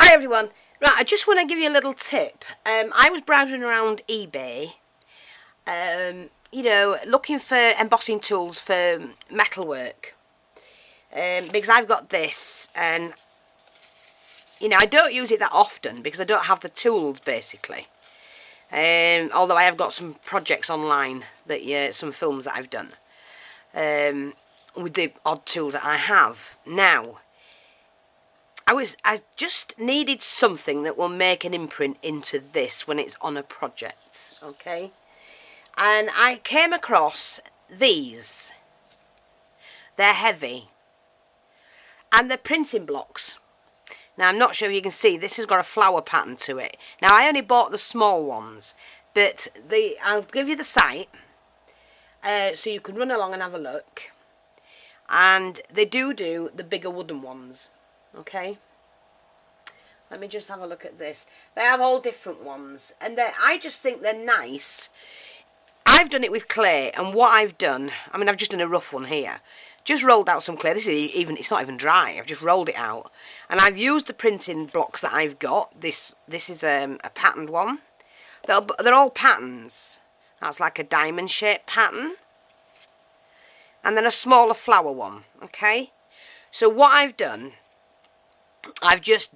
Hi everyone. Right, I just want to give you a little tip. I was browsing around eBay, you know, looking for embossing tools for metalwork. Because I've got this, and you know, I don't use it that often because I don't have the tools basically. Although I have got some projects online that some films that I've done with the odd tools that I have now. I just needed something that will make an imprint into this when it's on a project, okay? And I came across these. They're heavy. And they're printing blocks. Now, I'm not sure if you can see, this has got a flower pattern to it. Now, I only bought the small ones, but I'll give you the site so you can run along and have a look. And they do the bigger wooden ones. Okay, let me just have a look at this. They have all different ones, and I just think they're nice. I've done it with clay, and what I've done, I mean, I've just done a rough one here. Just rolled out some clay. This is it's not even dry. I've just rolled it out, and I've used the printing blocks that I've got. This is a patterned one. They're all patterns. That's like a diamond shaped pattern, and then a smaller flower one. Okay, so what I've done, I've just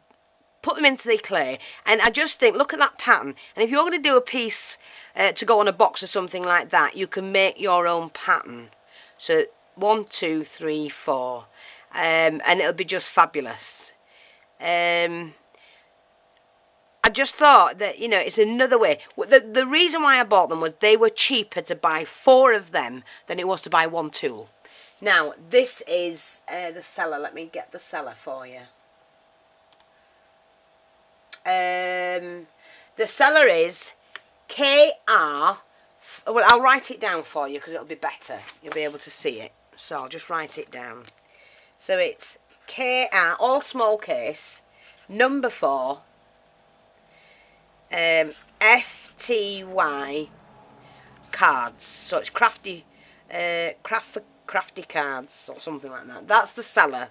put them into the clay, and I just think, look at that pattern, and if you're going to do a piece to go on a box or something like that, you can make your own pattern. So 1, 2, 3, 4, and it'll be just fabulous. I just thought that, you know, it's another way. The reason why I bought them was they were cheaper to buy 4 of them than it was to buy 1 tool. Now, this is the seller. Let me get the seller for you. The seller is KR. Well, I'll write it down for you because it'll be better. You'll be able to see it. So I'll just write it down. So it's KR, all small case, number 4, FTY cards. So it's crafty cards or something like that. That's the seller.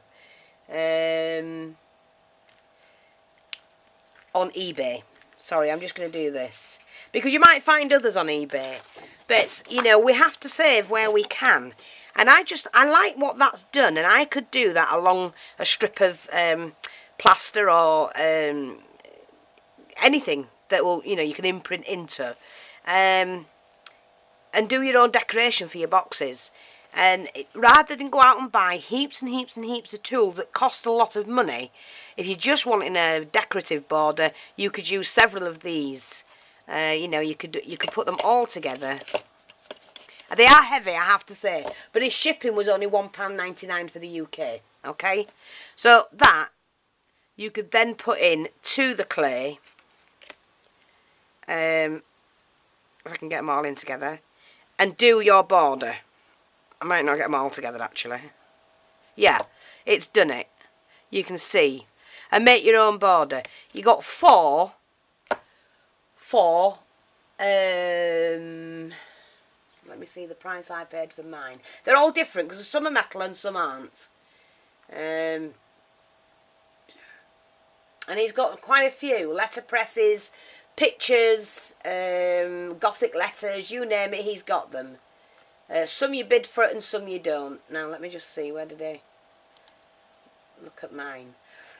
On eBay. Sorry, I'm just going to do this because you might find others on eBay, but you know, we have to save where we can, and I like what that's done, and I could do that along a strip of plaster or anything that will, you know, you can imprint into, and do your own decoration for your boxes. And rather than go out and buy heaps and heaps and heaps of tools that cost a lot of money, if you're just wanting a decorative border, you could use several of these. You know, you could put them all together. They are heavy, I have to say, but his shipping was only £1.99 for the UK. Okay, so that you could then put in to the clay. If I can get them all in together, and do your border. I might not get them all together, actually. Yeah, it's done it. You can see. And make your own border. You got 4. Let me see the price I paid for mine. They're all different because some are metal and some aren't. And he's got quite a few. Letterpresses, pictures, Gothic letters, you name it, he's got them. Some you bid for it and some you don't. Now, let me just see. Where did I look at mine?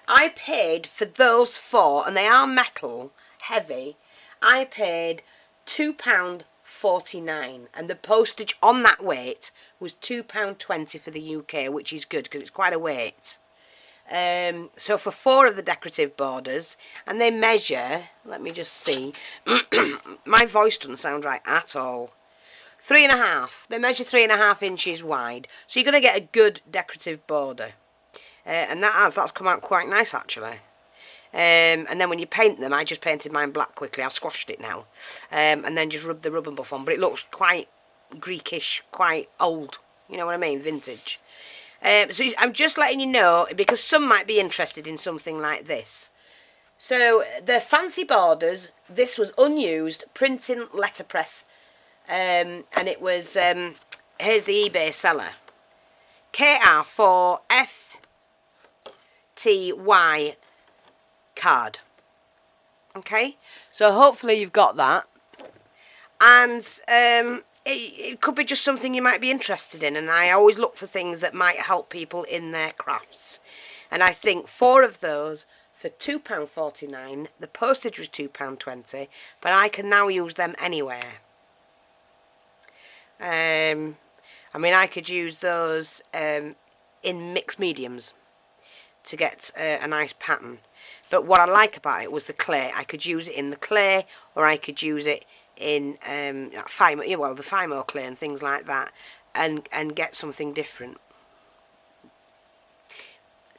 I paid for those 4, and they are metal, heavy. I paid £2.49, and the postage on that weight was £2.20 for the UK, which is good because it's quite a weight. So for 4 of the decorative borders, and they measure, let me just see. My voice doesn't sound right at all. 3.5. They measure 3.5 inches wide, so you're going to get a good decorative border, and that's come out quite nice actually. And then when you paint them, I just painted mine black quickly. I've squashed it now, and then just rubbed the rubber buff on. But it looks quite Greekish, quite old. You know what I mean, vintage. So I'm just letting you know because some might be interested in something like this. So the fancy borders. This was unused printing letterpress. And it was, here's the eBay seller, KR4FTY card. Okay, so hopefully you've got that, and it could be just something you might be interested in, and I always look for things that might help people in their crafts, and I think 4 of those for £2.49, the postage was £2.20, but I can now use them anywhere. I mean, I could use those in mixed mediums to get a nice pattern. But what I like about it was the clay. I could use it in the clay, or I could use it in the Fimo clay and things like that, and get something different.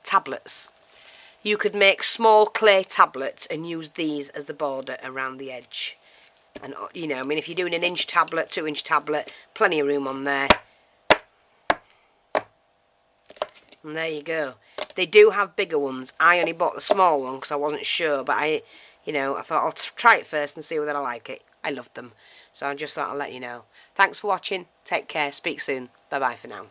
Tablets. You could make small clay tablets and use these as the border around the edge. And you know, I mean, if you're doing an inch tablet, 2-inch tablet, plenty of room on there. And there you go. They do have bigger ones. I only bought the small one because I wasn't sure, but I thought I'll try it first and see whether I like it. I loved them, so I just thought I'll let you know. Thanks for watching. Take care. Speak soon. Bye bye for now.